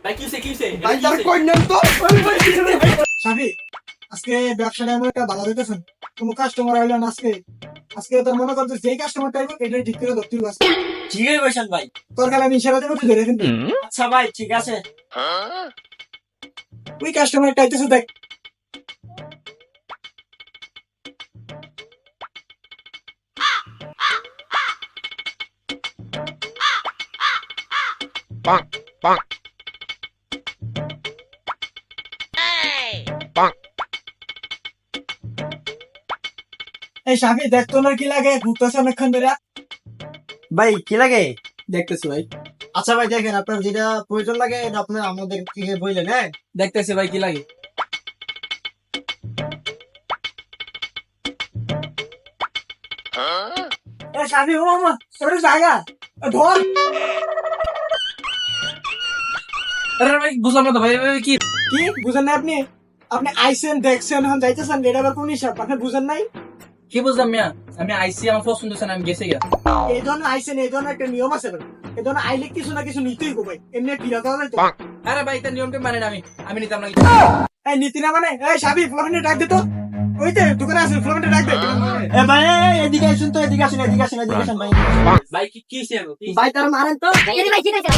ভাই কিসে কিসে ভাই তার কই নেন তো সাবি আজকে ব্যবসাটা এমন একটা ভালো দিতেছেন কোনো কাস্টমার আইলেন আজকে আজকে তোর মনে করতে যেই কাস্টমার টাইপ এটা ঠিক করে ধরতে হবে আজকে। ঠিক আছে বৈশাল ভাই। তোর কালে আমি ইশারা দেবো তুই ধরে কিন্তু আচ্ছা ভাই ঠিক আছে। ওই কাস্টমার টাইতেছে দেখ Bonk, bonk. Bonk. এই সাবি দেখ তোর কি লাগে ঘুরতেছে অনেকক্ষণ ধরে ভাই কি লাগে? দেখতেছি ভাই আচ্ছা ভাই দেখেন আপনার যেটা প্রয়োজন লাগে এটা আপনার আমাদের থেকে বললেন। হ্যাঁ দেখতেছি ভাই কি লাগে। এই সাবি ও মামা ওটা জায়গা ধর আরে ভাই বুঝলাম না তো ভাই কি কি বুঝেন না আপনি আপনি আইসেন দেখছেন এখন যাইতেছেন এটা আবার কোন হিসাব আপনি বুঝেন নাই কি বুঝলাম মিয়া? আমি আইসি আমার পছন্দ হচ্ছে না, আমি গেছি গা। এই ধরনের আইসেন এই ধরনের একটা নিয়ম আছে ভাই এই ধরনের আইলে কিছু না কিছু নিতেই গো ভাই এমনি ফিরাতে হবে তো আরে ভাই তার নিয়মটা মানে না, আমি নিতাম না। এই নীতি না মানে এই সাবি ফ্লোরেন্টে ডাক দে তো ওই তো দোকানে আছে ফ্লোরেন্টে ডাক দে এ ভাই এদিকে আসুন তো, এদিকে আসুন, এদিকে আসুন, এদিকে আসুন ভাই। ভাই কি কি ভাই তার মারেন তো। ভাই ঠিক আছে